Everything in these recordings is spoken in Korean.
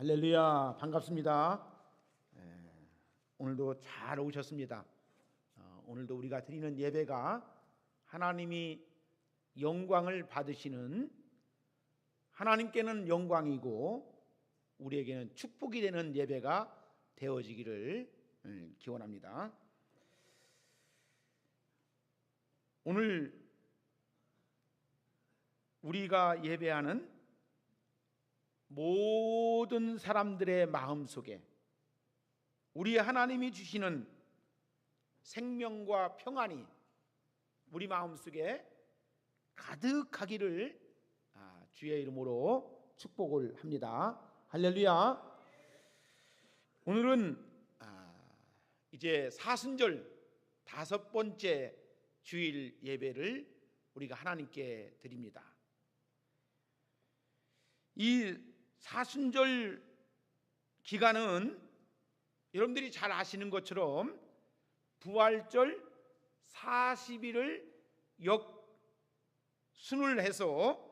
할렐루야, 반갑습니다. 오늘도 잘 오셨습니다. 오늘도 우리가 드리는 예배가 하나님이 영광을 받으시는, 하나님께는 영광이고 우리에게는 축복이 되는 예배가 되어지기를 기원합니다. 오늘 우리가 예배하는 모든 사람들의 마음속에 우리 하나님이 주시는 생명과 평안이 우리 마음속에 가득하기를 주의 이름으로 축복을 합니다. 할렐루야. 오늘은 이제 사순절 5번째 주일 예배를 우리가 하나님께 드립니다. 이 사순절 기간은 여러분들이 잘 아시는 것처럼 부활절 40일을 역순을 해서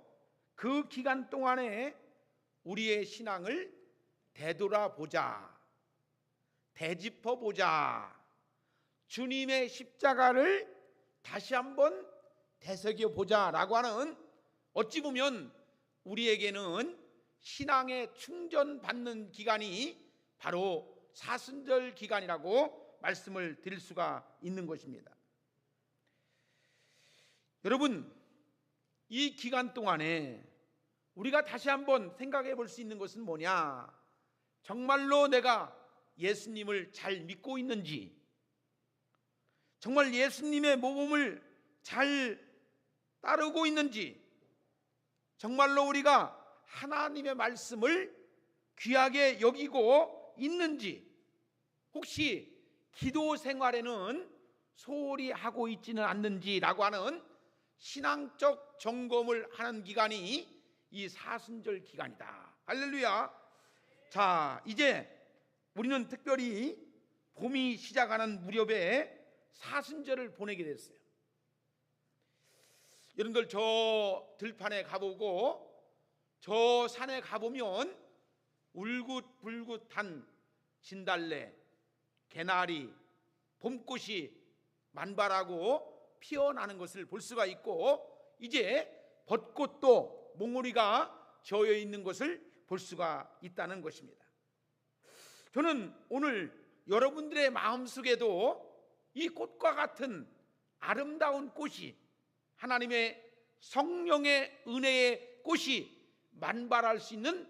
그 기간 동안에 우리의 신앙을 되돌아보자, 되짚어보자, 주님의 십자가를 다시 한번 되새겨보자라고 하는, 어찌 보면 우리에게는 신앙의 충전받는 기간이 바로 사순절 기간이라고 말씀을 드릴 수가 있는 것입니다. 여러분, 이 기간 동안에 우리가 다시 한번 생각해 볼 수 있는 것은 뭐냐? 정말로 내가 예수님을 잘 믿고 있는지, 정말 예수님의 모범을 잘 따르고 있는지, 정말로 우리가 하나님의 말씀을 귀하게 여기고 있는지, 혹시 기도 생활에는 소홀히 하고 있지는 않는지라고 하는 신앙적 점검을 하는 기간이 이 사순절 기간이다. 할렐루야. 자, 이제 우리는 특별히 봄이 시작하는 무렵에 사순절을 보내게 됐어요. 여러분들 저 들판에 가보고 저 산에 가보면 울긋불긋한 진달래, 개나리, 봄꽃이 만발하고 피어나는 것을 볼 수가 있고, 이제 벚꽃도 몽우리가 저어 있는 것을 볼 수가 있다는 것입니다. 저는 오늘 여러분들의 마음속에도 이 꽃과 같은 아름다운 꽃이, 하나님의 성령의 은혜의 꽃이 만발할 수 있는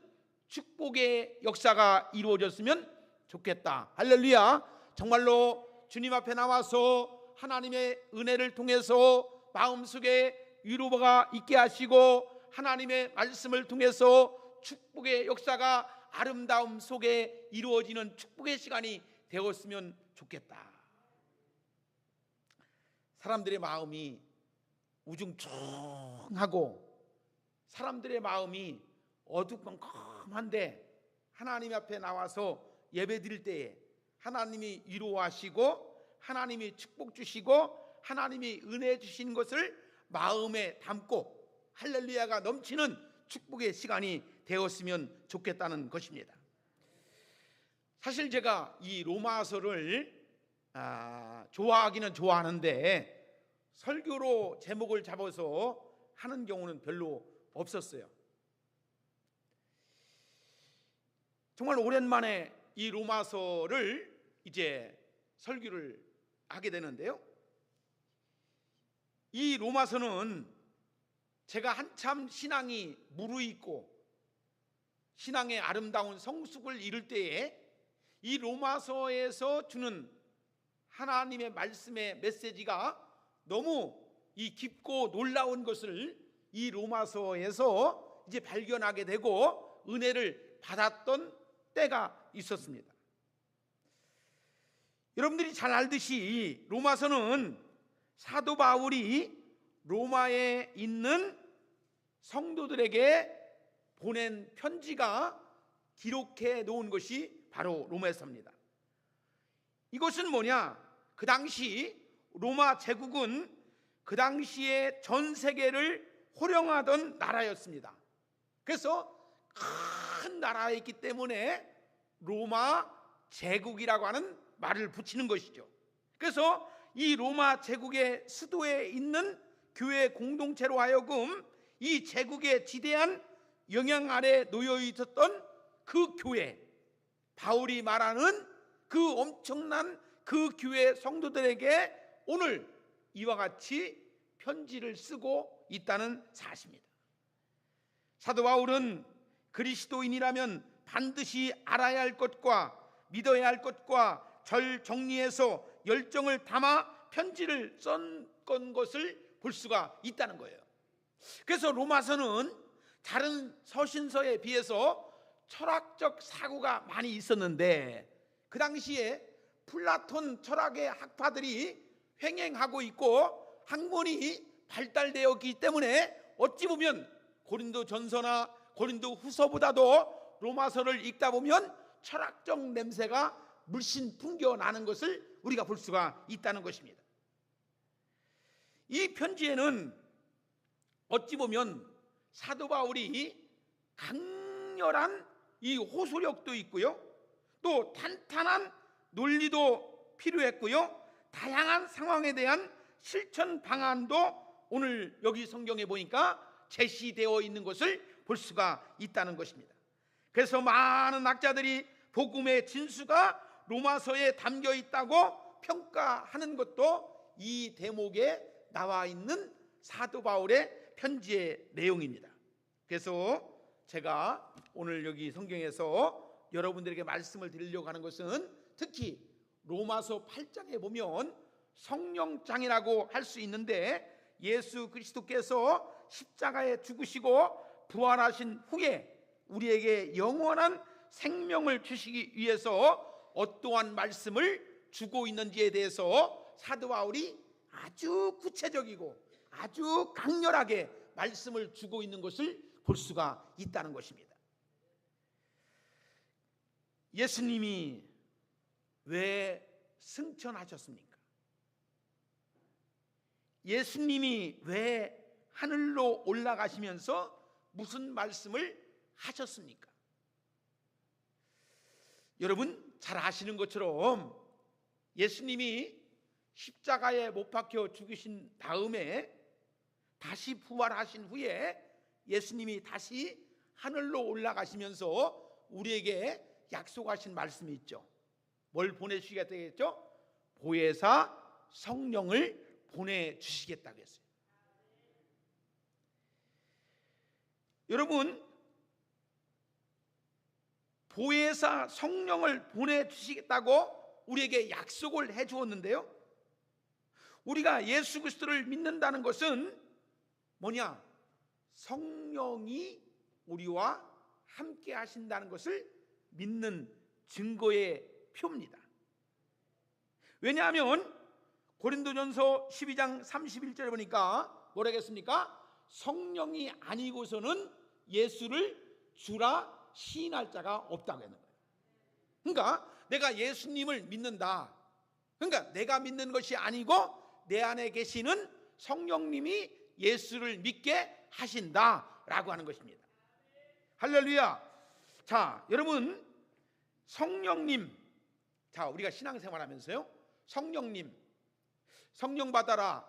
축복의 역사가 이루어졌으면 좋겠다. 할렐루야. 정말로 주님 앞에 나와서 하나님의 은혜를 통해서 마음속에 위로가 있게 하시고, 하나님의 말씀을 통해서 축복의 역사가 아름다움 속에 이루어지는 축복의 시간이 되었으면 좋겠다. 사람들의 마음이 우중충하고 사람들의 마음이 어두컴컴한데 하나님 앞에 나와서 예배 드릴 때에 하나님이 위로하시고 하나님이 축복 주시고 하나님이 은혜 주신 것을 마음에 담고 할렐루야가 넘치는 축복의 시간이 되었으면 좋겠다는 것입니다. 사실 제가 이 로마서를 좋아하기는 좋아하는데 설교로 제목을 잡아서 하는 경우는 별로 없었어요. 정말 오랜만에 이 로마서를 이제 설교를 하게 되는데요, 이 로마서는 제가 한참 신앙이 무르익고 신앙의 아름다운 성숙을 이룰 때에 이 로마서에서 주는 하나님의 말씀의 메시지가 너무 이 깊고 놀라운 것을 이 로마서에서 이제 발견하게 되고 은혜를 받았던 때가 있었습니다. 여러분들이 잘 알듯이 로마서는 사도 바울이 로마에 있는 성도들에게 보낸 편지가 기록해 놓은 것이 바로 로마서입니다. 이것은 뭐냐? 그 당시 로마 제국은 그 당시에 전 세계를 호령하던 나라였습니다. 그래서 큰 나라에 있기 때문에 로마 제국이라고 하는 말을 붙이는 것이죠. 그래서 이 로마 제국의 수도에 있는 교회 공동체로 하여금 이 제국의 지대한 영향 아래 놓여 있었던 그 교회, 바울이 말하는 그 엄청난 그 교회 성도들에게 오늘 이와 같이 편지를 쓰고 있다는 사실입니다. 사도 바울은 그리스도인이라면 반드시 알아야 할 것과 믿어야 할 것과 절 정리해서 열정을 담아 편지를 썼던 것을 볼 수가 있다는 거예요. 그래서 로마서는 다른 서신서에 비해서 철학적 사고가 많이 있었는데 그 당시에 플라톤 철학의 학파들이 횡행하고 있고 학문이 발달되었기 때문에 어찌 보면 고린도 전서나 고린도 후서보다도 로마서를 읽다 보면 철학적 냄새가 물씬 풍겨나는 것을 우리가 볼 수가 있다는 것입니다. 이 편지에는 어찌 보면 사도 바울이 강렬한 이 호소력도 있고요, 또 탄탄한 논리도 필요했고요, 다양한 상황에 대한 실천 방안도 오늘 여기 성경에 보니까 제시되어 있는 것을 볼 수가 있다는 것입니다. 그래서 많은 학자들이 복음의 진수가 로마서에 담겨 있다고 평가하는 것도 이 대목에 나와 있는 사도 바울의 편지의 내용입니다. 그래서 제가 오늘 여기 성경에서 여러분들에게 말씀을 드리려고 하는 것은 특히 로마서 8장에 보면 성령장이라고 할 수 있는데 예수 그리스도께서 십자가에 죽으시고 부활하신 후에 우리에게 영원한 생명을 주시기 위해서 어떠한 말씀을 주고 있는지에 대해서 사도 바울이 아주 구체적이고 아주 강렬하게 말씀을 주고 있는 것을 볼 수가 있다는 것입니다. 예수님이 왜 승천하셨습니까? 예수님이 왜 하늘로 올라가시면서 무슨 말씀을 하셨습니까? 여러분 잘 아시는 것처럼 예수님이 십자가에 못 박혀 죽으신 다음에 다시 부활하신 후에 예수님이 다시 하늘로 올라가시면서 우리에게 약속하신 말씀이 있죠. 뭘 보내주시겠다 했죠? 보혜사 성령을 보내주시겠다고 했어요. 여러분 보혜사 성령을 보내주시겠다고 우리에게 약속을 해주었는데요, 우리가 예수 그리스도를 믿는다는 것은 뭐냐? 성령이 우리와 함께 하신다는 것을 믿는 증거의 표입니다. 왜냐하면 고린도전서 12장 31절에 보니까 뭐라고 했습니까? 성령이 아니고서는 예수를 주라 시인할 자가 없다고 했는 거예요. 그러니까 내가 예수님을 믿는다, 그러니까 내가 믿는 것이 아니고 내 안에 계시는 성령님이 예수를 믿게 하신다라고 하는 것입니다. 할렐루야. 자, 여러분 성령님, 자 우리가 신앙생활하면서요 성령님, 성령 받아라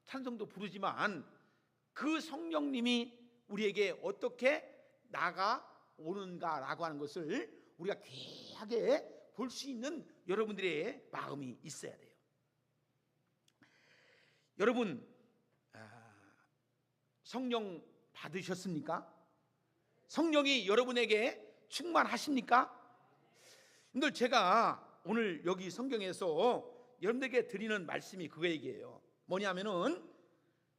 찬송도 부르지만 그 성령님이 우리에게 어떻게 나가오는가라고 하는 것을 우리가 귀하게 볼 수 있는 여러분들의 마음이 있어야 돼요. 여러분 성령 받으셨습니까? 성령이 여러분에게 충만하십니까? 근데 제가 오늘 여기 성경에서 여러분들에게 드리는 말씀이 그 얘기예요. 뭐냐면은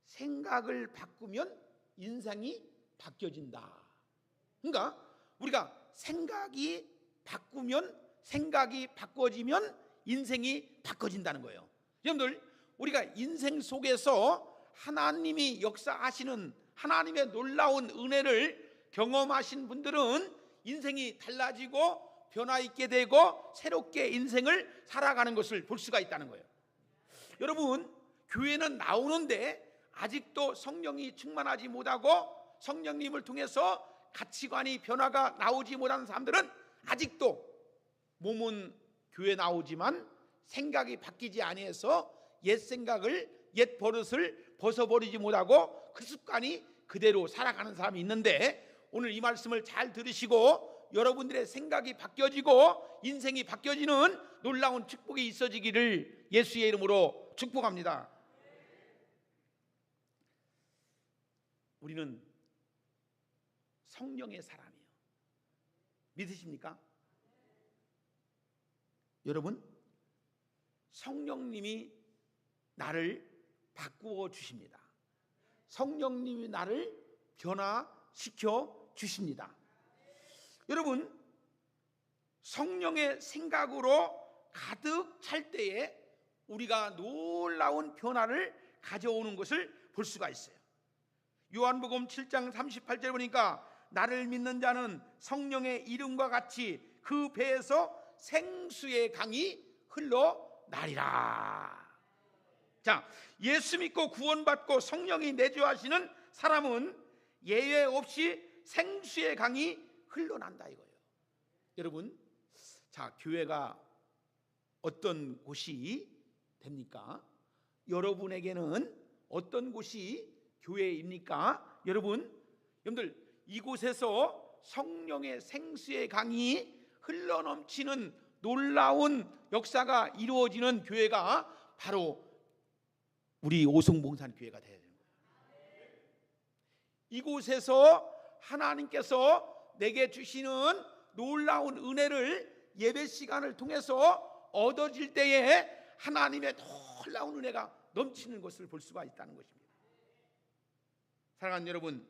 생각을 바꾸면 인생이 바뀌어진다. 그러니까 우리가 생각이 바꿔지면 인생이 바꿔진다는 거예요. 여러분들 우리가 인생 속에서 하나님이 역사하시는 하나님의 놀라운 은혜를 경험하신 분들은 인생이 달라지고 변화 있게 되고 새롭게 인생을 살아가는 것을 볼 수가 있다는 거예요. 여러분 교회는 나오는데 아직도 성령이 충만하지 못하고 성령님을 통해서 가치관이 변화가 나오지 못한 사람들은 아직도 몸은 교회 나오지만 생각이 바뀌지 아니해서 옛 생각을, 옛 버릇을 벗어버리지 못하고 그 습관이 그대로 살아가는 사람이 있는데, 오늘 이 말씀을 잘 들으시고 여러분들의 생각이 바뀌어지고 인생이 바뀌어지는 놀라운 축복이 있어지기를 예수의 이름으로 축복합니다. 우리는 성령의 사람이에요. 믿으십니까? 여러분, 성령님이 나를 바꾸어 주십니다. 성령님이 나를 변화시켜 주십니다. 여러분, 성령의 생각으로 가득 찰 때에 우리가 놀라운 변화를 가져오는 것을 볼 수가 있어요. 요한복음 7장 38절 보니까 나를 믿는 자는 성령의 이름과 같이 그 배에서 생수의 강이 흘러나리라. 자, 예수 믿고 구원받고 성령이 내주하시는 사람은 예외 없이 생수의 강이 흘러난다 이거예요. 여러분, 자, 교회가 어떤 곳이 됩니까? 여러분에게는 어떤 곳이 교회입니까? 여러분들 이곳에서 성령의 생수의 강이 흘러넘치는 놀라운 역사가 이루어지는 교회가 바로 우리 오송봉산교회가 되어야 되는 거예요. 이곳에서 하나님께서 내게 주시는 놀라운 은혜를 예배 시간을 통해서 얻어질 때에 하나님의 놀라운 은혜가 넘치는 것을 볼 수가 있다는 것입니다. 사랑하는 여러분,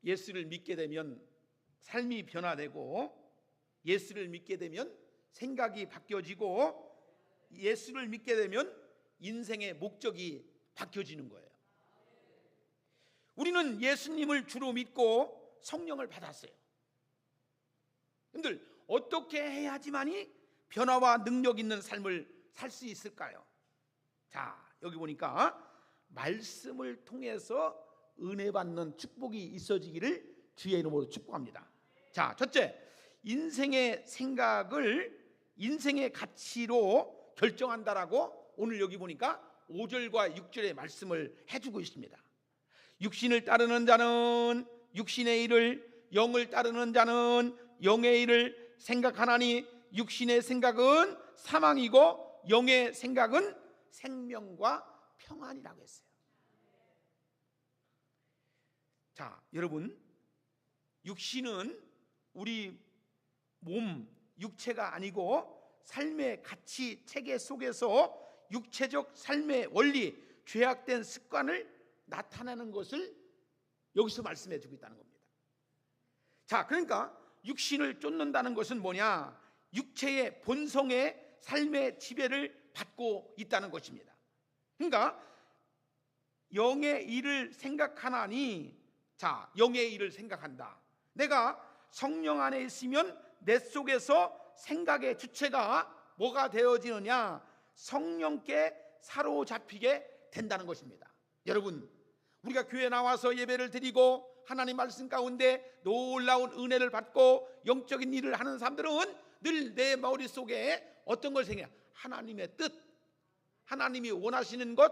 예수를 믿게 되면 삶이 변화되고, 예수를 믿게 되면 생각이 바뀌어지고, 예수를 믿게 되면 인생의 목적이 바뀌어지는 거예요. 우리는 예수님을 주로 믿고 성령을 받았어요. 여러분들, 어떻게 해야지만이 변화와 능력 있는 삶을 살 수 있을까요? 자, 여기 보니까 말씀을 통해서 은혜 받는 축복이 있어지기를 주의 이름으로 축복합니다. 자, 첫째, 인생의 생각을 인생의 가치로 결정한다라고 오늘 여기 보니까 5절과 6절의 말씀을 해주고 있습니다. 육신을 따르는 자는 육신의 일을, 영을 따르는 자는 영의 일을 생각하나니 육신의 생각은 사망이고 영의 생각은 생명과 평안이라고 했어요. 자, 여러분, 육신은 우리 몸, 육체가 아니고 삶의 가치 체계 속에서 육체적 삶의 원리, 죄악된 습관을 나타내는 것을 여기서 말씀해 주고 있다는 겁니다. 자, 그러니까 육신을 쫓는다는 것은 뭐냐? 육체의 본성의 삶의 지배를 받고 있다는 것입니다. 그러니까 영의 일을 생각하나니, 자, 영의 일을 생각한다. 내가 성령 안에 있으면 내 속에서 생각의 주체가 뭐가 되어지느냐? 성령께 사로잡히게 된다는 것입니다. 여러분, 우리가 교회 나와서 예배를 드리고 하나님 말씀 가운데 놀라운 은혜를 받고 영적인 일을 하는 사람들은 늘 내 머릿속에 어떤 걸 생각해요? 하나님의 뜻, 하나님이 원하시는 것,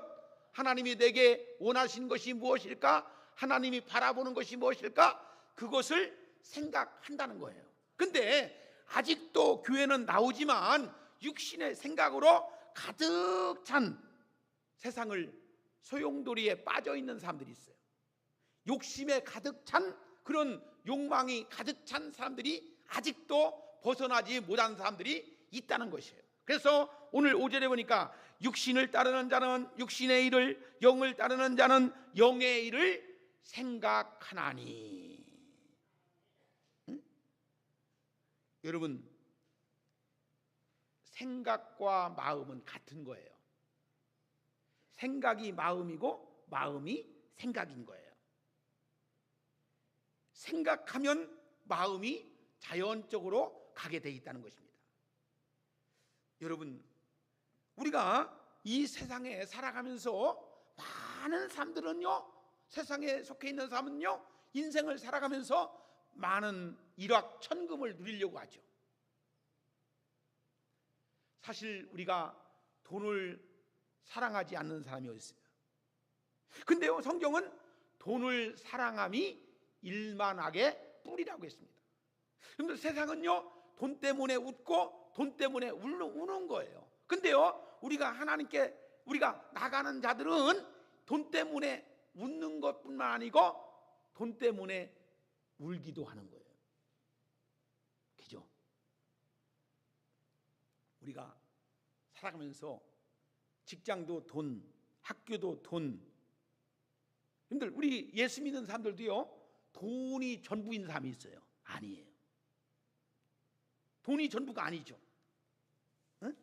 하나님이 내게 원하시는 것이 무엇일까? 하나님이 바라보는 것이 무엇일까? 그것을 생각한다는 거예요. 근데 아직도 교회는 나오지만 육신의 생각으로 가득 찬 세상을 소용돌이에 빠져 있는 사람들이 있어요. 욕심에 가득 찬 그런 욕망이 가득 찬 사람들이 아직도 벗어나지 못한 사람들이 있다는 것이에요. 그래서 오늘 5절에 보니까 육신을 따르는 자는 육신의 일을, 영을 따르는 자는 영의 일을 생각하나니. 응? 여러분, 생각과 마음은 같은 거예요. 생각이 마음이고 마음이 생각인 거예요. 생각하면 마음이 자연적으로 가게 돼 있다는 것입니다. 여러분, 우리가 이 세상에 살아가면서 많은 사람들은요, 세상에 속해 있는 사람은요, 인생을 살아가면서 많은 일확천금을 누리려고 하죠. 사실 우리가 돈을 사랑하지 않는 사람이 어디 있어요? 근데요, 성경은 돈을 사랑함이 일만악의 뿌리라고 했습니다. 그런데 세상은요, 돈 때문에 웃고 돈 때문에 우는 거예요. 근데요, 우리가 하나님께 우리가 나가는 자들은 돈 때문에 웃는 것뿐만 아니고 돈 때문에 울기도 하는 거예요. 그죠? 우리가 살아가면서 직장도 돈, 학교도 돈. 여러분들, 우리 예수 믿는 사람들도요, 돈이 전부인 사람이 있어요. 아니에요. 돈이 전부가 아니죠. 응?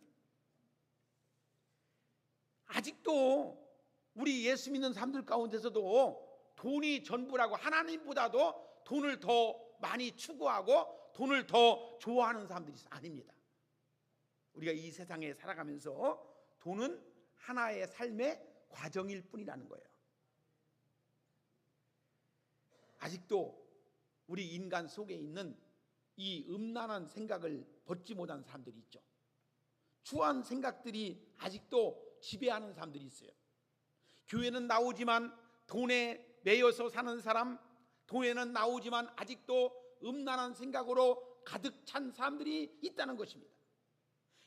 아직도 우리 예수 믿는 사람들 가운데서도 돈이 전부라고, 하나님보다도 돈을 더 많이 추구하고 돈을 더 좋아하는 사람들이 있어요. 아닙니다. 우리가 이 세상에 살아가면서 돈은 하나의 삶의 과정일 뿐이라는 거예요. 아직도 우리 인간 속에 있는 이 음란한 생각을 벗지 못한 사람들이 있죠. 추한 생각들이 아직도 지배하는 사람들이 있어요. 교회는 나오지만 돈에 매여서 사는 사람, 교회는 나오지만 아직도 음란한 생각으로 가득 찬 사람들이 있다는 것입니다.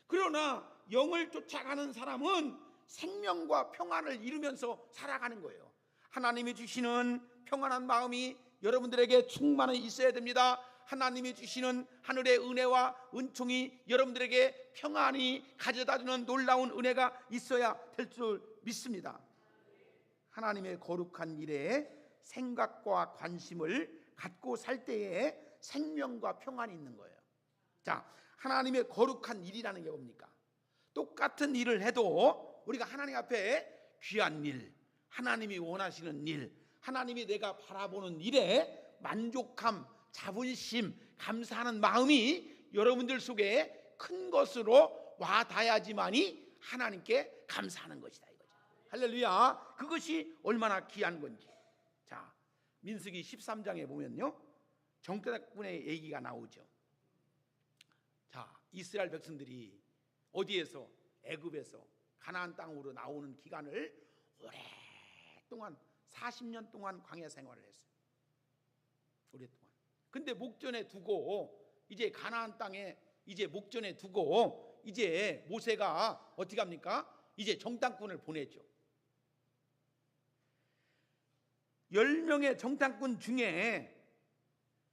그러나 영을 쫓아가는 사람은 생명과 평안을 이루면서 살아가는 거예요. 하나님이 주시는 평안한 마음이 여러분들에게 충만히 있어야 됩니다. 하나님이 주시는 하늘의 은혜와 은총이 여러분들에게 평안히 가져다주는 놀라운 은혜가 있어야 될 줄 믿습니다. 하나님의 거룩한 일에 생각과 관심을 갖고 살 때에 생명과 평안이 있는 거예요. 자, 하나님의 거룩한 일이라는 게 뭡니까? 똑같은 일을 해도 우리가 하나님 앞에 귀한 일, 하나님이 원하시는 일, 하나님이 내가 바라보는 일에 만족함, 자부심, 감사하는 마음이 여러분들 속에 큰 것으로 와 닿아야지만이 하나님께 감사하는 것이다, 이거죠. 할렐루야. 그것이 얼마나 귀한 건지. 자, 민수기 13장에 보면요, 정탐꾼의 얘기가 나오죠. 자, 이스라엘 백성들이 어디에서? 애굽에서 가나안 땅으로 나오는 기간을 오랫동안 40년 동안 광야 생활을 했어요. 오랫동안. 근데 목전에 두고 이제 가나안 땅에 이제 목전에 두고 이제 모세가 어떻게 합니까? 이제 정탐꾼을 보내죠. 10명의 정탐꾼 중에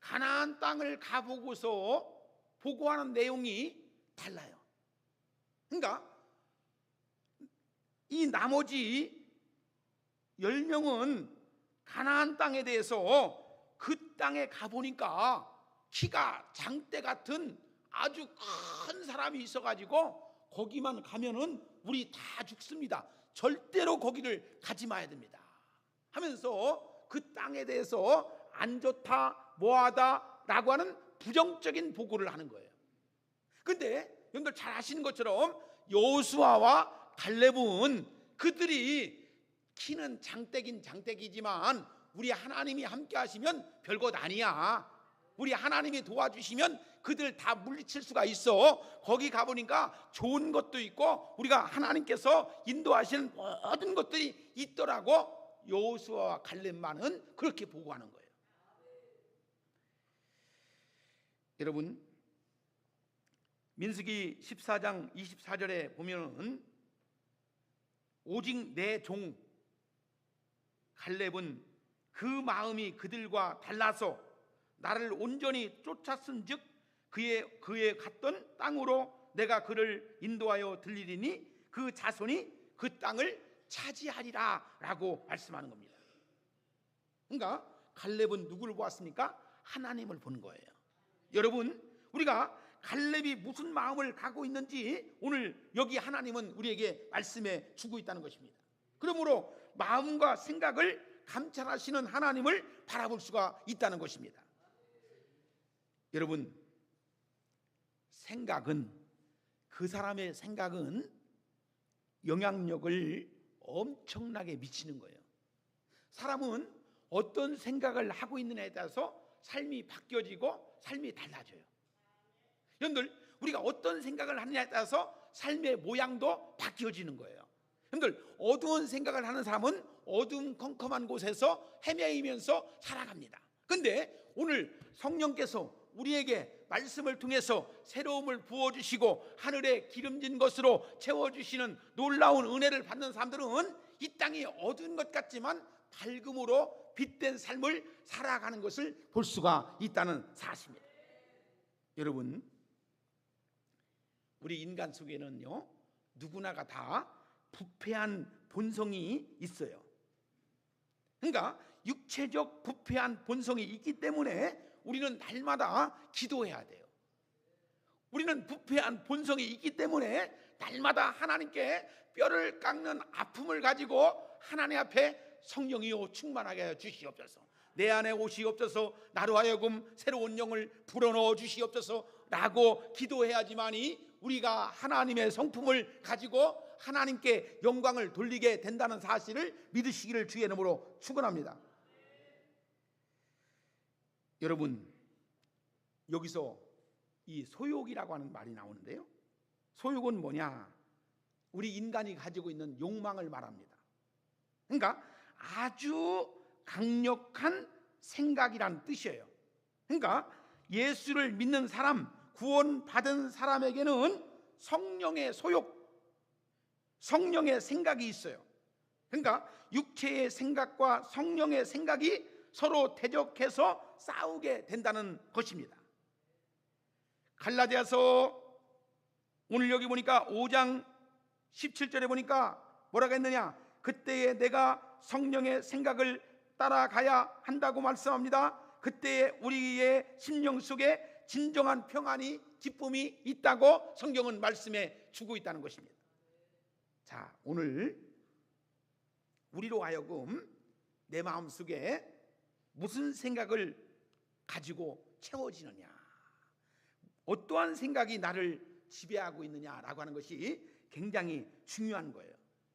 가나안 땅을 가보고서 보고하는 내용이 달라요. 그러니까 이 나머지 10명은 가나안 땅에 대해서 그 땅에 가보니까 키가 장대 같은 아주 큰 사람이 있어가지고 거기만 가면은 우리 다 죽습니다. 절대로 거기를 가지 마야 됩니다 하면서 그 땅에 대해서 안 좋다, 뭐하다 라고 하는 부정적인 보고를 하는 거예요. 근데 여러분들 잘 아시는 것처럼 여호수아와 갈렙은 그들이 키는 장대긴 장대기지만 우리 하나님이 함께 하시면 별것 아니야. 우리 하나님이 도와주시면 그들 다 물리칠 수가 있어. 거기 가보니까 좋은 것도 있고 우리가 하나님께서 인도하시는 모든 것들이 있더라고. 여호수아와 갈렙만은 그렇게 보고하는 거예요. 여러분, 민수기 14장 24절에 보면은 오직 내 종 갈렙은 그 마음이 그들과 달라서 나를 온전히 쫓았은즉 그의 갔던 땅으로 내가 그를 인도하여 들리리니 그 자손이 그 땅을 차지하리라 라고 말씀하는 겁니다. 그러니까 갈렙은 누구를 보았습니까? 하나님을 본 거예요. 여러분, 우리가 갈렙이 무슨 마음을 갖고 있는지 오늘 여기 하나님은 우리에게 말씀해 주고 있다는 것입니다. 그러므로 마음과 생각을 감찰하시는 하나님을 바라볼 수가 있다는 것입니다. 여러분, 생각은, 그 사람의 생각은 영향력을 엄청나게 미치는 거예요. 사람은 어떤 생각을 하고 있느냐에 따라서 삶이 바뀌어지고 삶이 달라져요. 여러분들, 우리가 어떤 생각을 하느냐에 따라서 삶의 모양도 바뀌어지는 거예요. 여러분들, 어두운 생각을 하는 사람은 어둠컴컴한 곳에서 헤매이면서 살아갑니다. 근데 오늘 성령께서 우리에게 말씀을 통해서 새로움을 부어주시고 하늘에 기름진 것으로 채워주시는 놀라운 은혜를 받는 사람들은 이 땅이 어두운 것 같지만 밝음으로 빛된 삶을 살아가는 것을 볼 수가 있다는 사실입니다. 여러분, 우리 인간 속에는요, 누구나가 다 부패한 본성이 있어요. 그러니까 육체적 부패한 본성이 있기 때문에 우리는 날마다 기도해야 돼요. 우리는 부패한 본성이 있기 때문에 날마다 하나님께 뼈를 깎는 아픔을 가지고 하나님 앞에 성령이여 충만하게 하여 주시옵소서, 내 안에 오시옵소서, 나로 하여금 새로운 영을 불어넣어 주시옵소서 라고 기도해야지만이 우리가 하나님의 성품을 가지고 하나님께 영광을 돌리게 된다는 사실을 믿으시기를 주의 이름으로 축원합니다. 여러분, 여기서 이 소욕이라고 하는 말이 나오는데요, 소욕은 뭐냐? 우리 인간이 가지고 있는 욕망을 말합니다. 그러니까 아주 강력한 생각이란 뜻이에요. 그러니까 예수를 믿는 사람, 구원받은 사람에게는 성령의 소욕, 성령의 생각이 있어요. 그러니까 육체의 생각과 성령의 생각이 서로 대적해서 싸우게 된다는 것입니다. 갈라디아서 오늘 여기 보니까 5장 17절에 보니까 뭐라고 했느냐? 그때에 내가 성령의 생각을 따라가야 한다고 말씀합니다. 그때에 우리의 심령 속에 진정한 평안이, 기쁨이 있다고 성경은 말씀해 주고 있다는 것입니다. 자, 오늘 우리로 하여금 내 마음속에 무슨 생각을 가지고 채워지느냐, 어떠한 생각이 나를 지배하고 있느냐라고 하는 것이 굉장히 중요한 거예요.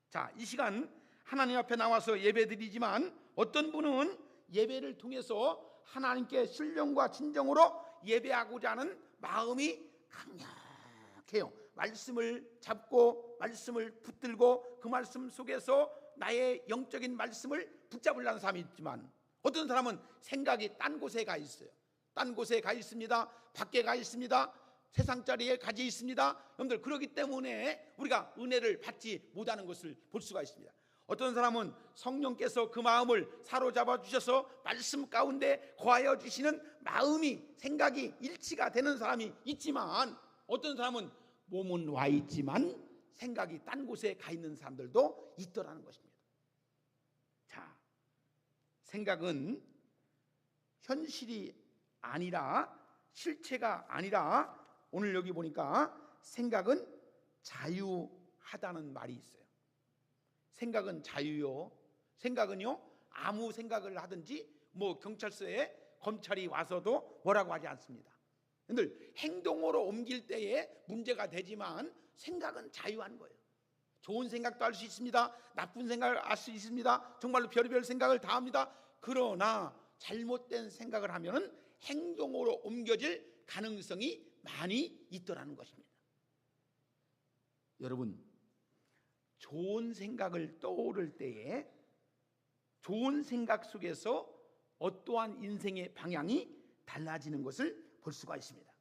자, 이 시간 하나님 앞에 나와서 예배드리지만 어떤 분은 예배를 통해서 하나님께 신령과 진정으로 예배하고자 하는 마음이 강력해요. 말씀을 잡고 말씀을 붙들고 그 말씀 속에서 나의 영적인 말씀을 붙잡으려는 사람이 있지만, 어떤 사람은 생각이 딴 곳에 가 있어요. 딴 곳에 가 있습니다. 밖에 가 있습니다. 세상 자리에 가지 있습니다. 여러분들, 그렇기 때문에 우리가 은혜를 받지 못하는 것을 볼 수가 있습니다. 어떤 사람은 성령께서 그 마음을 사로잡아 주셔서 말씀 가운데 거하여 주시는 마음이, 생각이 일치가 되는 사람이 있지만, 어떤 사람은 몸은 와 있지만 생각이 딴 곳에 가 있는 사람들도 있더라는 것입니다. 자, 생각은 현실이 아니라, 실체가 아니라, 오늘 여기 보니까 생각은 자유하다는 말이 있어요. 생각은 자유요. 생각은요, 아무 생각을 하든지 경찰서에 검찰이 와서도 뭐라고 하지 않습니다. 늘 행동으로 옮길 때에 문제가 되지만 생각은 자유한 거예요. 좋은 생각도 할 수 있습니다. 나쁜 생각을 할 수 있습니다. 정말로 별의별 생각을 다 합니다. 그러나 잘못된 생각을 하면 행동으로 옮겨질 가능성이 많이 있더라는 것입니다. 여러분, 좋은 생각을 떠오를 때에 좋은 생각 속에서 어떠한 인생의 방향이 달라지는 것을 볼 수가 있습니다.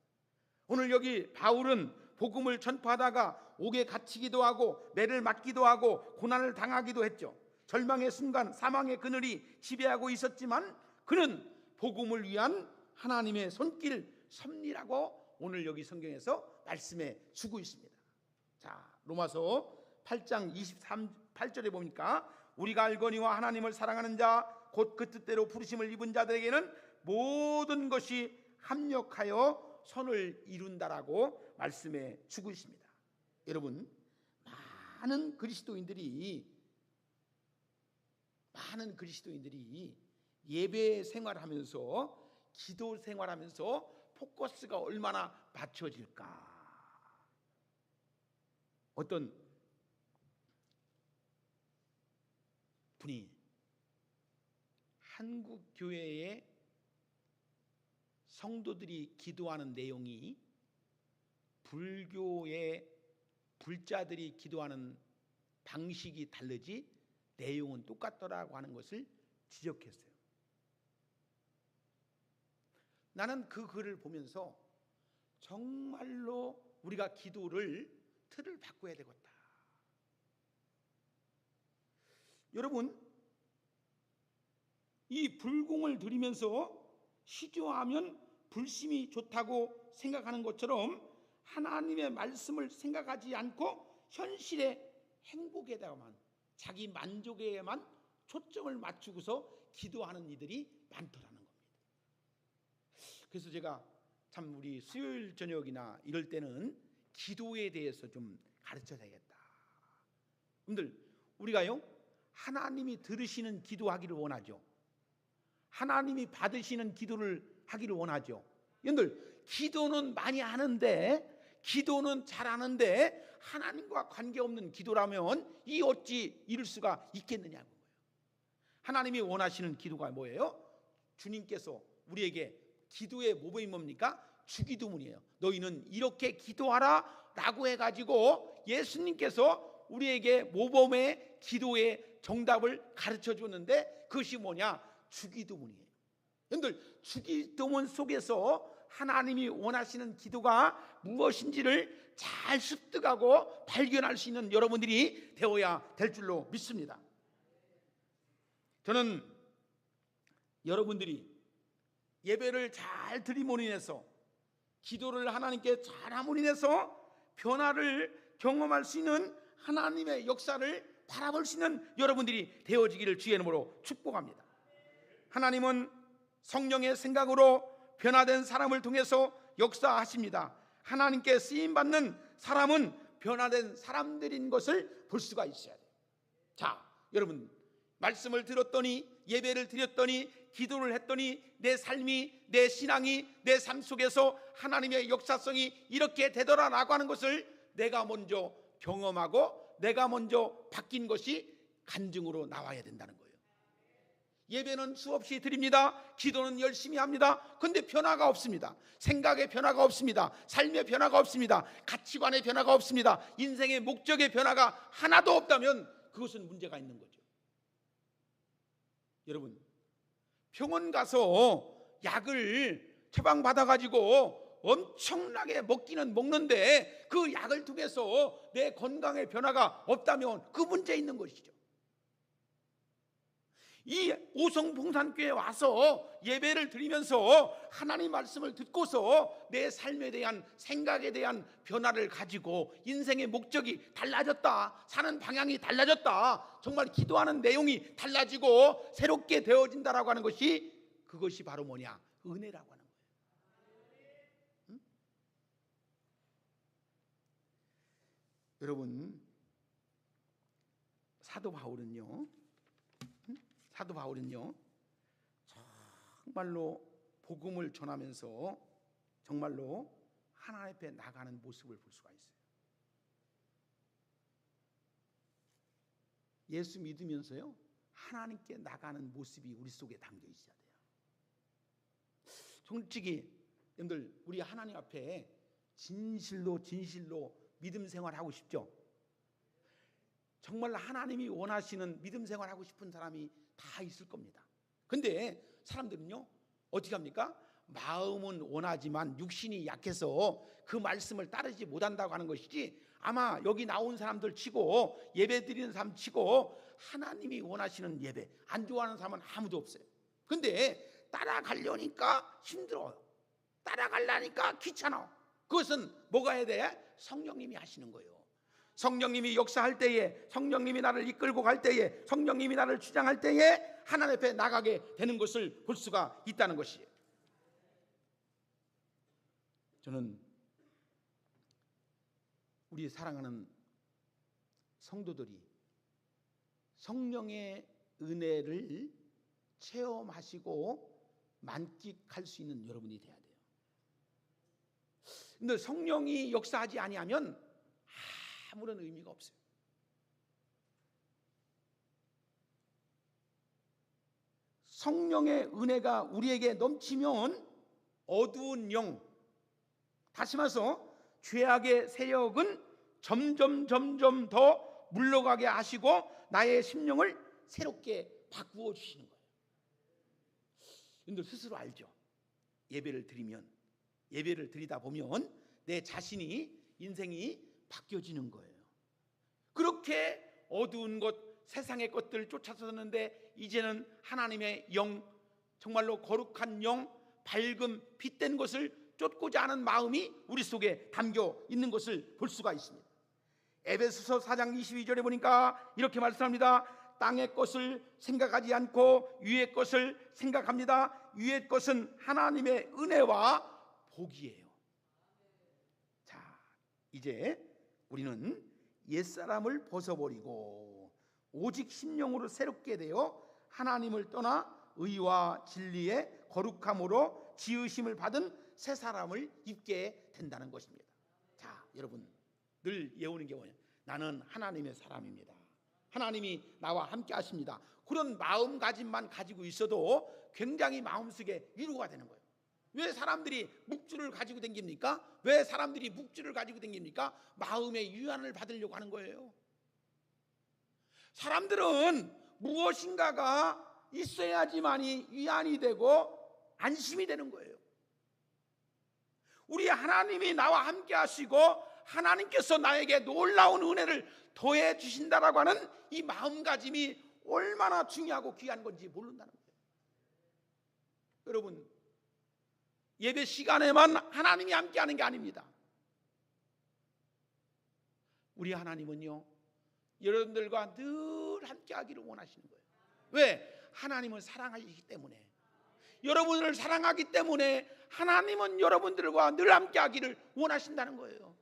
오늘 여기 바울은 복음을 전파하다가 옥에 갇히기도 하고 매를 맞기도 하고 고난을 당하기도 했죠. 절망의 순간, 사망의 그늘이 지배하고 있었지만 그는 복음을 위한 하나님의 손길 섭리라고 오늘 여기 성경에서 말씀해 주고 있습니다. 자, 로마서 8장 23절에 보니까 우리가 알거니와 하나님을 사랑하는 자 곧 그 뜻대로 부르심을 입은 자들에게는 모든 것이 합력하여 선을 이룬다라고 말씀해 주고 있습니다. 여러분, 많은 그리스도인들이 예배 생활하면서, 기도 생활하면서 포커스가 얼마나 맞춰질까? 어떤 분이 한국 교회의 성도들이 기도하는 내용이 불교의 불자들이 기도하는 방식이 다르지 내용은 똑같더라고 하는 것을 지적했어요. 나는 그 글을 보면서 정말로 우리가 기도를 틀을 바꿔야 되겠다. 여러분, 이 불공을 드리면서 시조하면 불심이 좋다고 생각하는 것처럼 하나님의 말씀을 생각하지 않고 현실의 행복에다만 자기 만족에만 초점을 맞추고서 기도하는 이들이 많더라는 겁니다. 그래서 제가 참 우리 수요일 저녁이나 이럴 때는 기도에 대해서 좀 가르쳐야겠다. 여러분들, 우리가요 하나님이 들으시는 기도하기를 원하죠. 하나님이 받으시는 기도를 하기를 원하죠. 여러분들, 기도는 많이 하는데, 기도는 잘하는데 하나님과 관계없는 기도라면 이 어찌 이룰 수가 있겠느냐는 거예요. 하나님이 원하시는 기도가 뭐예요? 주님께서 우리에게 기도의 모범이 뭡니까? 주기도문이에요. 너희는 이렇게 기도하라 라고 해가지고 예수님께서 우리에게 모범의 기도의 정답을 가르쳐 줬는데 그것이 뭐냐? 주기도문이에요. 여러분들, 주기도문 속에서 하나님이 원하시는 기도가 무엇인지를 잘 습득하고 발견할 수 있는 여러분들이 되어야 될 줄로 믿습니다. 저는 여러분들이 예배를 잘 드림으로 인해서, 기도를 하나님께 잘함으로 인해서 변화를 경험할 수 있는 하나님의 역사를 바라볼 수 있는 여러분들이 되어지기를 주의 이름으로 축복합니다. 하나님은 성령의 생각으로 변화된 사람을 통해서 역사하십니다. 하나님께 쓰임받는 사람은 변화된 사람들인 것을 볼 수가 있어야 돼요. 자, 여러분, 말씀을 들었더니, 예배를 드렸더니, 기도를 했더니 내 삶이, 내 신앙이, 내 삶 속에서 하나님의 역사성이 이렇게 되더라라고 하는 것을 내가 먼저 경험하고 내가 먼저 바뀐 것이 간증으로 나와야 된다는 거예요. 예배는 수없이 드립니다. 기도는 열심히 합니다. 그런데 변화가 없습니다. 생각의 변화가 없습니다. 삶의 변화가 없습니다. 가치관의 변화가 없습니다. 인생의 목적의 변화가 하나도 없다면 그것은 문제가 있는 거죠. 여러분, 병원 가서 약을 처방받아가지고 엄청나게 먹기는 먹는데 그 약을 통해서 내 건강의 변화가 없다면 그 문제 있는 것이죠. 이 오성봉산교회에 와서 예배를 드리면서 하나님 말씀을 듣고서 내 삶에 대한 생각에 대한 변화를 가지고 인생의 목적이 달라졌다, 사는 방향이 달라졌다, 정말 기도하는 내용이 달라지고 새롭게 되어진다라고 하는 것이, 그것이 바로 뭐냐? 은혜라고 하는 거예요. 응? 여러분, 사도 바울은요 정말로 복음을 전하면서 정말로 하나님 앞에 나가는 모습을 볼 수가 있어요. 예수 믿으면서요 하나님께 나가는 모습이 우리 속에 담겨 있어야 돼요. 솔직히 여러분들, 우리 하나님 앞에 진실로 믿음 생활하고 싶죠? 정말 하나님이 원하시는 믿음 생활하고 싶은 사람이 다 있을 겁니다. 근데 사람들은요 어떻게 합니까? 마음은 원하지만 육신이 약해서 그 말씀을 따르지 못한다고 하는 것이지, 아마 여기 나온 사람들 치고 예배 드리는 사람 치고 하나님이 원하시는 예배 안 좋아하는 사람은 아무도 없어요. 근데 따라가려니까 힘들어요. 따라가려니까 귀찮아. 그것은 뭐가 해야 돼? 성령님이 하시는 거예요. 성령님이 역사할 때에, 성령님이 나를 이끌고 갈 때에, 성령님이 나를 주장할 때에 하나님 앞에 나가게 되는 것을 볼 수가 있다는 것이에요. 저는 우리 사랑하는 성도들이 성령의 은혜를 체험하시고 만끽할 수 있는 여러분이 돼야 돼요. 근데 성령이 역사하지 아니하면 아무런 의미가 없어요. 성령의 은혜가 우리에게 넘치면 어두운 영, 다시 말해서 죄악의 세력은 점점 더 물러가게 하시고 나의 심령을 새롭게 바꾸어 주시는 거예요. 여러분들 스스로 알죠? 예배를 드리다 보면 내 자신이, 인생이 바뀌어지는 거예요. 그렇게 어두운 것, 세상의 것들을 쫓아섰는데 이제는 하나님의 영, 정말로 거룩한 영, 밝음, 빛된 것을 쫓고자 하는 마음이 우리 속에 담겨 있는 것을 볼 수가 있습니다. 에베소서 4장 22절에 보니까 이렇게 말씀합니다. 땅의 것을 생각하지 않고 위의 것을 생각합니다. 위의 것은 하나님의 은혜와 복이에요. 자, 이제 우리는 옛사람을 벗어버리고 오직 심령으로 새롭게 되어 하나님을 떠나 의와 진리의 거룩함으로 지으심을 받은 새 사람을 입게 된다는 것입니다. 자, 여러분 늘 외우는 게 뭐냐? 나는 하나님의 사람입니다. 하나님이 나와 함께 하십니다. 그런 마음가짐만 가지고 있어도 굉장히 마음속에 위로가 되는 거예요. 왜 사람들이 묵주를 가지고 다닙니까? 왜 사람들이 묵주를 가지고 다닙니까? 마음의 위안을 받으려고 하는 거예요. 사람들은 무엇인가가 있어야지만이 위안이 되고 안심이 되는 거예요. 우리 하나님이 나와 함께 하시고 하나님께서 나에게 놀라운 은혜를 더해 주신다라고 하는 이 마음가짐이 얼마나 중요하고 귀한 건지 모른다는 거예요. 여러분, 예배 시간에만 하나님이 함께 하는 게 아닙니다. 우리 하나님은요, 여러분들과 늘 함께 하기를 원하시는 거예요. 왜? 하나님은 사랑하시기 때문에. 여러분을 사랑하기 때문에 하나님은 여러분들과 늘 함께 하기를 원하신다는 거예요.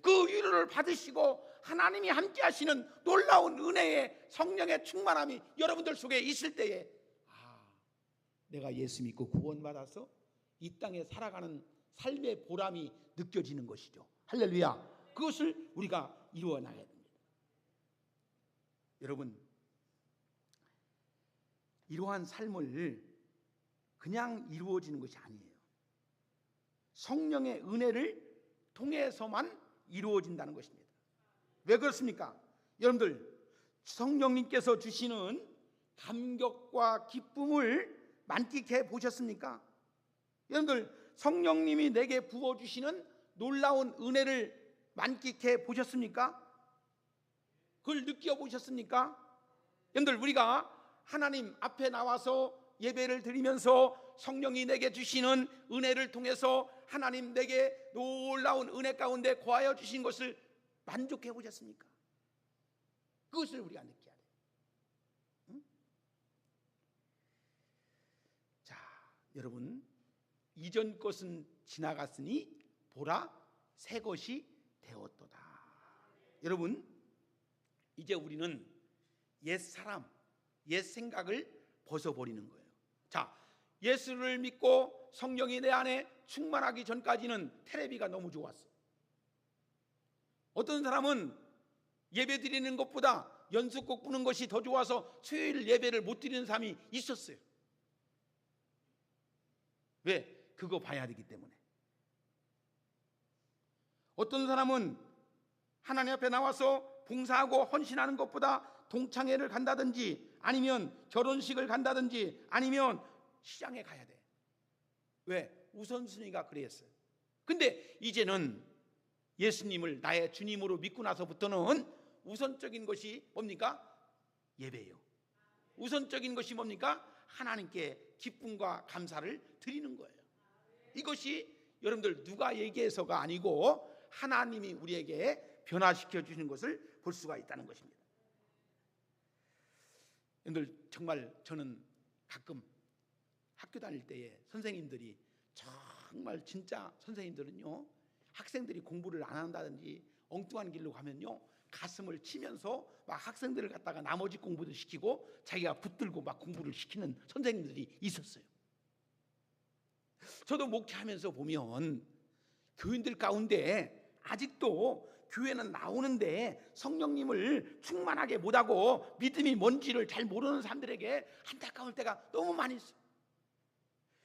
그 위로를 받으시고 하나님이 함께 하시는 놀라운 은혜의 성령의 충만함이 여러분들 속에 있을 때에 내가 예수 믿고 구원받아서 이 땅에 살아가는 삶의 보람이 느껴지는 것이죠. 할렐루야. 그것을 우리가 이루어 나가야 됩니다. 여러분, 이러한 삶을 그냥 이루어지는 것이 아니에요. 성령의 은혜를 통해서만 이루어진다는 것입니다. 왜 그렇습니까? 여러분들, 성령님께서 주시는 감격과 기쁨을 만끽해 보셨습니까? 여러분들, 성령님이 내게 부어주시는 놀라운 은혜를 만끽해 보셨습니까? 그걸 느껴보셨습니까? 여러분들, 우리가 하나님 앞에 나와서 예배를 드리면서 성령이 내게 주시는 은혜를 통해서 하나님 내게 놀라운 은혜 가운데 거하여 주신 것을 만족해 보셨습니까? 그것을 우리가 느껴야 돼요. 응? 자, 여러분, 이전 것은 지나갔으니 보라 새 것이 되었도다. 여러분, 이제 우리는 옛 사람, 옛 생각을 벗어버리는 거예요. 자, 예수를 믿고 성령이 내 안에 충만하기 전까지는 텔레비가 너무 좋았어. 어떤 사람은 예배 드리는 것보다 연습곡 부는 것이 더 좋아서 수요일 예배를 못 드리는 사람이 있었어요. 왜? 그거 봐야 되기 때문에. 어떤 사람은 하나님 앞에 나와서 봉사하고 헌신하는 것보다 동창회를 간다든지 아니면 결혼식을 간다든지 아니면 시장에 가야 돼. 왜? 우선순위가 그랬어요. 근데 이제는 예수님을 나의 주님으로 믿고 나서부터는 우선적인 것이 뭡니까? 예배예요. 우선적인 것이 뭡니까? 하나님께 기쁨과 감사를 드리는 거예요. 이것이 여러분들 누가 얘기해서가 아니고 하나님이 우리에게 변화시켜 주시는 것을 볼 수가 있다는 것입니다. 여러분들, 정말 저는 가끔 학교 다닐 때에 선생님들이 정말 진짜 선생님들은요, 학생들이 공부를 안 한다든지 엉뚱한 길로 가면요 가슴을 치면서 막 학생들을 갖다가 나머지 공부도 시키고 자기가 붙들고 막 공부를 시키는 선생님들이 있었어요. 저도 목회하면서 보면 교인들 가운데 아직도 교회는 나오는데 성령님을 충만하게 못하고 믿음이 뭔지를 잘 모르는 사람들에게 안타까울 때가 너무 많이 있어요.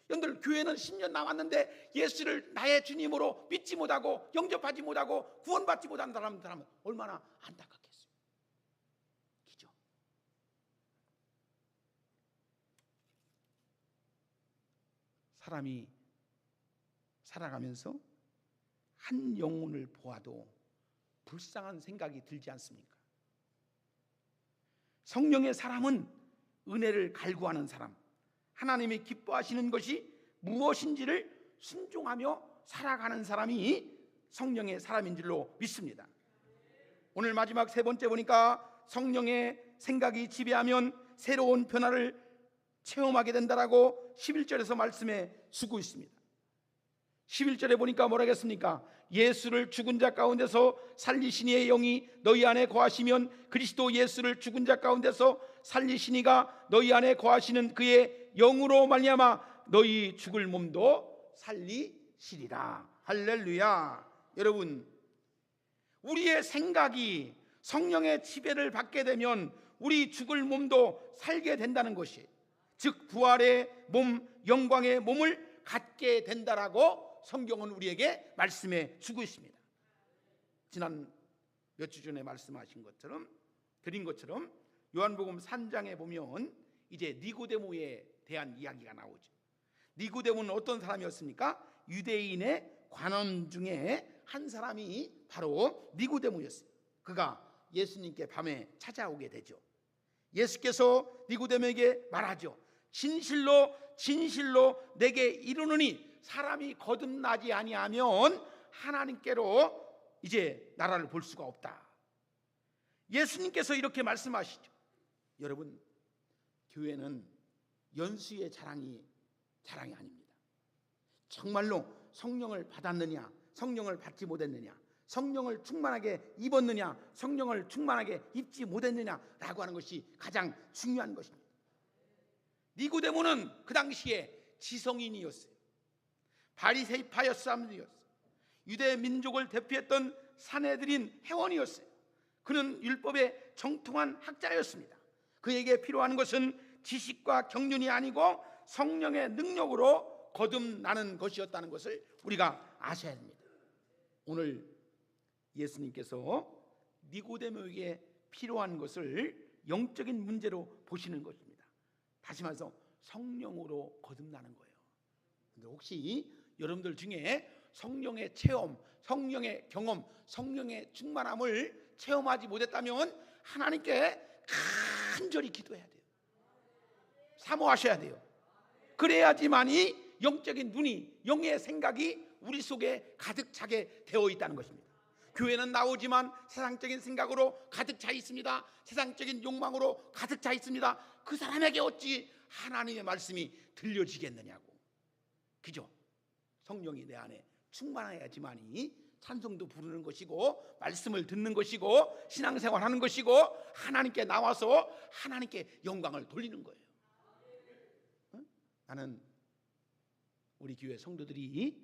여러분들, 교회는 10년 나왔는데 예수를 나의 주님으로 믿지 못하고 영접하지 못하고 구원받지 못하는 사람은 얼마나 안타깝겠어요. 그죠? 사람이 살아가면서 한 영혼을 보아도 불쌍한 생각이 들지 않습니까? 성령의 사람은 은혜를 갈구하는 사람, 하나님이 기뻐하시는 것이 무엇인지를 순종하며 살아가는 사람이 성령의 사람인 줄로 믿습니다. 오늘 마지막 세 번째 보니까 성령의 생각이 지배하면 새로운 변화를 체험하게 된다라고 11절에서 말씀해 주고 있습니다. 11절에 보니까 뭐라 했습니까? 예수를 죽은 자 가운데서 살리신 이의 영이 너희 안에 거하시면 그리스도 예수를 죽은 자 가운데서 살리신 이가 너희 안에 거하시는 그의 영으로 말미암아 너희 죽을 몸도 살리시리라. 할렐루야. 여러분, 우리의 생각이 성령의 지배를 받게 되면 우리 죽을 몸도 살게 된다는 것이, 즉 부활의 몸, 영광의 몸을 갖게 된다라고 성경은 우리에게 말씀해 주고 있습니다. 지난 몇 주 전에 말씀하신 것처럼, 드린 것처럼 요한복음 3장에 보면 이제 니고데모에 대한 이야기가 나오죠. 니고데모는 어떤 사람이었습니까? 유대인의 관원 중에 한 사람이 바로 니고데모였어요. 그가 예수님께 밤에 찾아오게 되죠. 예수께서 니고데모에게 말하죠. 진실로 진실로 내게 이르노니 사람이 거듭나지 아니하면 하나님께로 이제 나라를 볼 수가 없다. 예수님께서 이렇게 말씀하시죠. 여러분, 교회는 연수의 자랑이 아닙니다. 정말로 성령을 받았느냐, 성령을 받지 못했느냐, 성령을 충만하게 입었느냐, 성령을 충만하게 입지 못했느냐라고 하는 것이 가장 중요한 것입니다. 니고데모는 그 당시에 지성인이었어요. 바리새파 사람들이었어요. 유대 민족을 대표했던 산헤드린 회원이었어요. 그는 율법에 정통한 학자였습니다. 그에게 필요한 것은 지식과 경륜이 아니고 성령의 능력으로 거듭나는 것이었다는 것을 우리가 아셔야 합니다. 오늘 예수님께서 니고데모에게 필요한 것을 영적인 문제로 보시는 것입니다. 다시 말해서 성령으로 거듭나는 거예요. 근데 혹시 여러분들 중에 성령의 체험, 성령의 경험, 성령의 충만함을 체험하지 못했다면 하나님께 간절히 기도해야 돼요. 사모하셔야 돼요. 그래야지만이 영적인 눈이, 영의 생각이 우리 속에 가득 차게 되어 있다는 것입니다. 교회는 나오지만 세상적인 생각으로 가득 차 있습니다. 세상적인 욕망으로 가득 차 있습니다. 그 사람에게 어찌 하나님의 말씀이 들려지겠느냐고. 그죠? 성령이 내 안에 충만해야지만이 찬송도 부르는 것이고 말씀을 듣는 것이고 신앙생활하는 것이고 하나님께 나와서 하나님께 영광을 돌리는 거예요. 나는 우리 교회 성도들이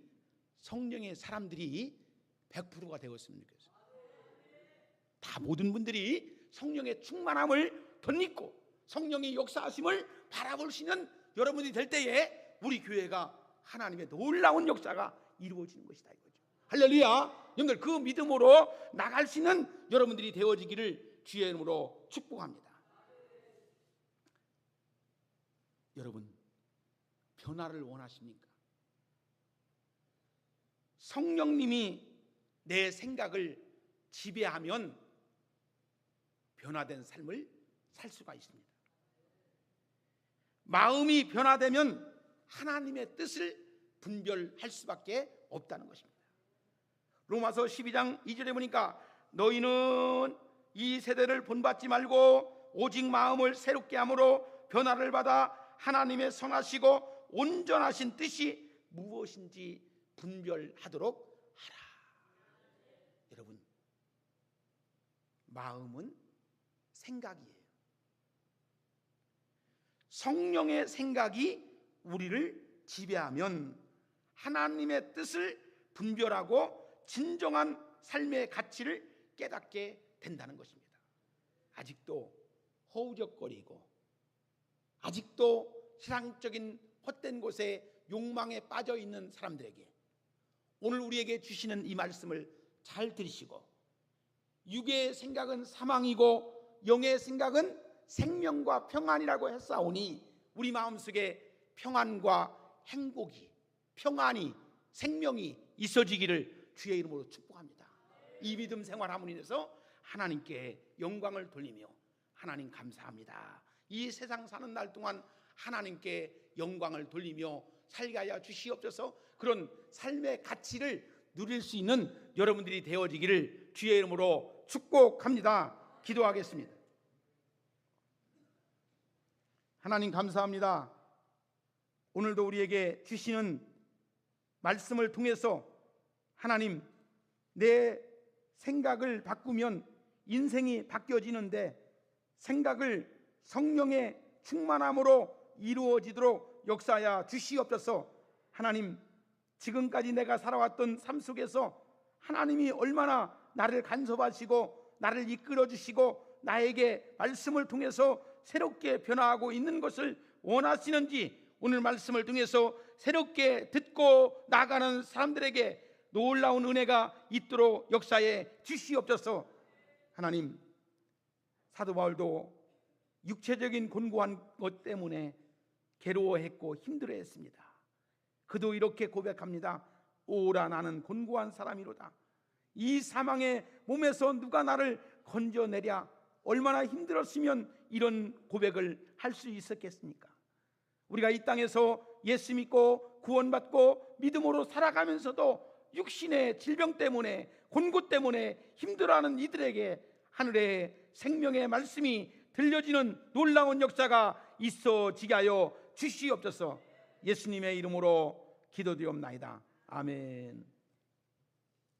성령의 사람들이 100%가 되었으면 좋겠어요. 다 모든 분들이 성령의 충만함을 덧입고 성령의 역사하심을 바라볼 수 있는 여러분이 될 때에 우리 교회가 하나님의 놀라운 역사가 이루어지는 것이다 이거죠. 할렐루야. 여러분들 그 믿음으로 나갈 수 있는 여러분들이 되어지기를 주의 이름으로 축복합니다. 여러분, 변화를 원하십니까? 성령님이 내 생각을 지배하면 변화된 삶을 살 수가 있습니다. 마음이 변화되면 하나님의 뜻을 분별할 수밖에 없다는 것입니다. 로마서 12장 2절에 보니까 너희는 이 세대를 본받지 말고 오직 마음을 새롭게 함으로 변화를 받아 하나님의 선하시고 온전하신 뜻이 무엇인지 분별하도록 하라. 여러분, 마음은 생각이에요. 성령의 생각이 우리를 지배하면 하나님의 뜻을 분별하고 진정한 삶의 가치를 깨닫게 된다는 것입니다. 아직도 허우적거리고 아직도 세상적인 헛된 곳에 욕망에 빠져 있는 사람들에게 오늘 우리에게 주시는 이 말씀을 잘 들으시고, 육의 생각은 사망이고 영의 생각은 생명과 평안이라고 했사오니 우리 마음속에 평안과 행복이, 평안이, 생명이 있어지기를 주의 이름으로 축복합니다. 이 믿음 생활함으로 인해서 하나님께 영광을 돌리며 하나님 감사합니다, 이 세상 사는 날 동안 하나님께 영광을 돌리며 살게 하여 주시옵소서. 그런 삶의 가치를 누릴 수 있는 여러분들이 되어지기를 주의 이름으로 축복합니다. 기도하겠습니다. 하나님 감사합니다. 오늘도 우리에게 주시는 말씀을 통해서 하나님, 내 생각을 바꾸면 인생이 바뀌어지는데 생각을 성령의 충만함으로 이루어지도록 역사하여 주시옵소서. 하나님, 지금까지 내가 살아왔던 삶 속에서 하나님이 얼마나 나를 간섭하시고 나를 이끌어 주시고 나에게 말씀을 통해서 새롭게 변화하고 있는 것을 원하시는지 오늘 말씀을 통해서 새롭게 듣고 나가는 사람들에게 놀라운 은혜가 있도록 역사해 주시옵소서. 하나님, 사도 바울도 육체적인 곤고한 것 때문에 괴로워했고 힘들어했습니다. 그도 이렇게 고백합니다. 오라, 나는 곤고한 사람이로다. 이 사망의 몸에서 누가 나를 건져내랴. 얼마나 힘들었으면 이런 고백을 할 수 있었겠습니까? 우리가 이 땅에서 예수 믿고 구원받고 믿음으로 살아가면서도 육신의 질병 때문에, 곤고 때문에 힘들어하는 이들에게 하늘의 생명의 말씀이 들려지는 놀라운 역사가 있어지게 하여 주시옵소서. 예수님의 이름으로 기도드리옵나이다. 아멘.